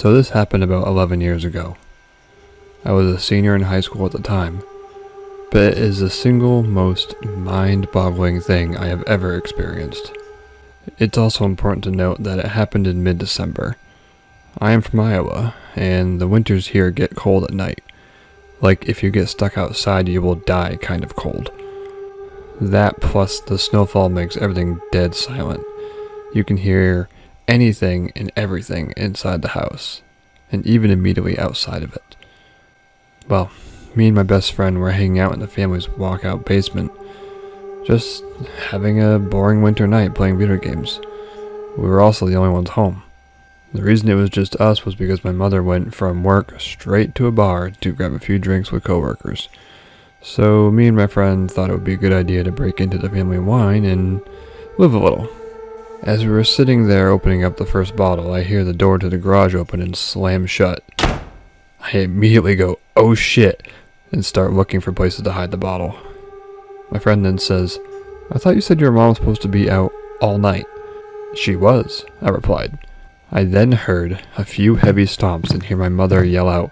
So this happened about 11 years ago. I was a senior in high school at the time, but it is the single most mind-boggling thing I have ever experienced. It's also important to note that it happened in mid-December. I am from Iowa, and the winters here get cold at night. Like if you get stuck outside you will die kind of cold. That plus the snowfall makes everything dead silent. You can hear anything and everything inside the house, and even immediately outside of it. Well, me and my best friend were hanging out in the family's walkout basement, just having a boring winter night playing video games. We were also the only ones home. The reason it was just us was because my mother went from work straight to a bar to grab a few drinks with coworkers. So me and my friend thought it would be a good idea to break into the family wine and live a little. As we were sitting there opening up the first bottle, I hear the door to the garage open and slam shut. I immediately go, "Oh shit," and start looking for places to hide the bottle. My friend then says, "I thought you said your mom was supposed to be out all night." "She was," I replied. I then heard a few heavy stomps and hear my mother yell out,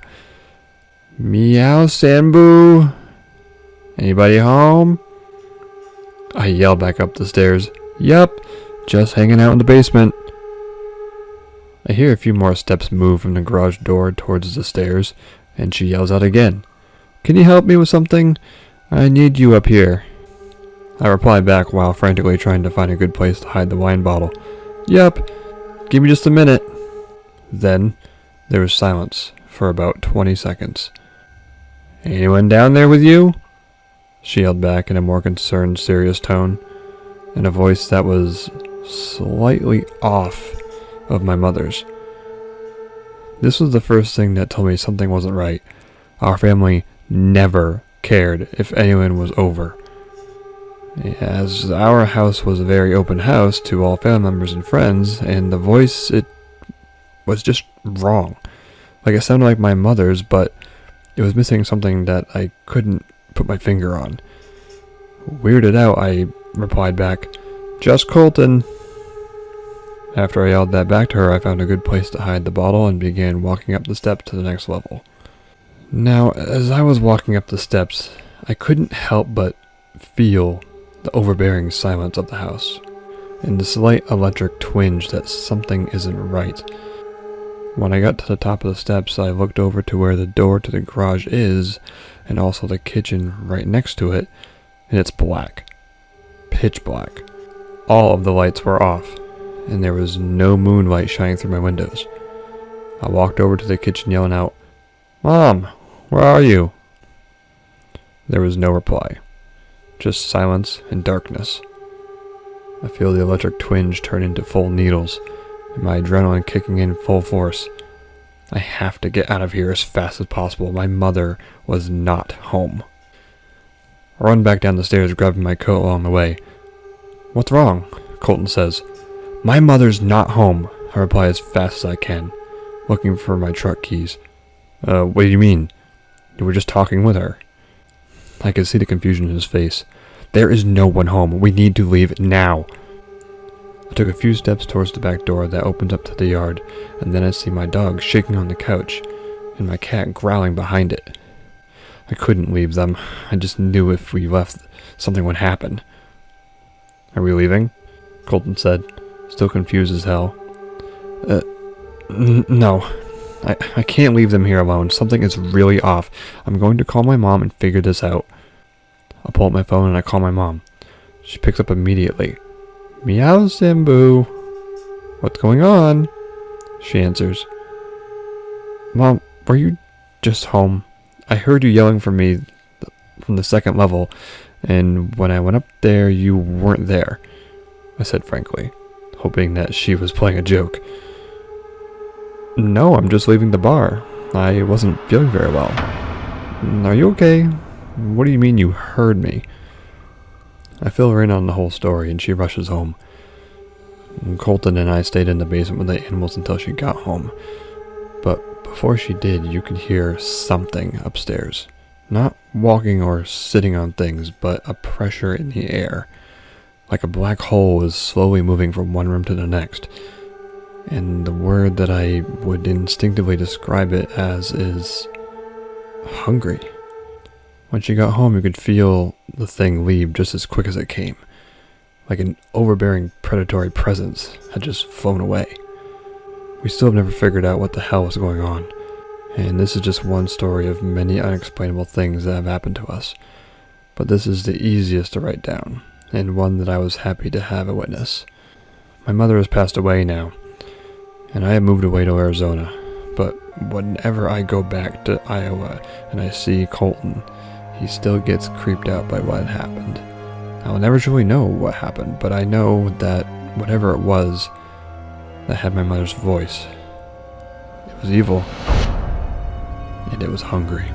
"Meow, Sambu! Anybody home?" I yell back up the stairs, "Yup, just hanging out in the basement." I hear a few more steps move from the garage door towards the stairs, and she yells out again, "Can you help me with something? I need you up here." I reply back while frantically trying to find a good place to hide the wine bottle, "Yup, give me just a minute." Then there was silence for about 20 seconds. "Anyone down there with you?" she yelled back in a more concerned, serious tone, in a voice that was slightly off of my mother's. This was the first thing that told me something wasn't right. Our family never cared if anyone was over, as our house was a very open house to all family members and friends, and the voice, it was just wrong. Like it sounded like my mother's, but it was missing something that I couldn't put my finger on. Weirded out, I replied back, "Just Colton." After I yelled that back to her, I found a good place to hide the bottle and began walking up the steps to the next level. Now, as I was walking up the steps, I couldn't help but feel the overbearing silence of the house, and the slight electric twinge that something isn't right. When I got to the top of the steps, I looked over to where the door to the garage is, and also the kitchen right next to it, and it's black. Pitch black. All of the lights were off, and there was no moonlight shining through my windows. I walked over to the kitchen yelling out, "Mom, where are you?" There was no reply. Just silence and darkness. I feel the electric twinge turn into full needles, and my adrenaline kicking in full force. I have to get out of here as fast as possible. My mother was not home. I run back down the stairs, grabbing my coat along the way. "What's wrong?" Colton says. "My mother's not home," I reply as fast as I can, looking for my truck keys. What do you mean? You were just talking with her." I could see the confusion in his face. "There is no one home. We need to leave now." I took a few steps towards the back door that opens up to the yard, and then I see my dog shaking on the couch, and my cat growling behind it. I couldn't leave them. I just knew if we left, something would happen. "Are we leaving?" Colton said, still confused as hell. No. I can't leave them here alone. Something is really off. I'm going to call my mom and figure this out." I pull up my phone and I call my mom. She picks up immediately. "Meow, Simbu. What's going on?" She answers. "Mom, were you just home? I heard you yelling for me from the second level, and when I went up there, you weren't there," I said frankly, hoping that she was playing a joke. "No, I'm just leaving the bar. I wasn't feeling very well." "Are you okay? What do you mean you heard me?" I fill her in on the whole story, and she rushes home. And Colton and I stayed in the basement with the animals until she got home. But before she did, you could hear something upstairs. Not walking or sitting on things, but a pressure in the air. Like a black hole was slowly moving from one room to the next. And the word that I would instinctively describe it as is hungry. When she got home, you could feel the thing leave just as quick as it came. Like an overbearing predatory presence had just flown away. We still have never figured out what the hell was going on. And this is just one story of many unexplainable things that have happened to us. But this is the easiest to write down, and one that I was happy to have a witness. My mother has passed away now, and I have moved away to Arizona. But whenever I go back to Iowa and I see Colton, he still gets creeped out by what happened. I'll never truly know what happened, but I know that whatever it was that had my mother's voice, it was evil, and it was hungry.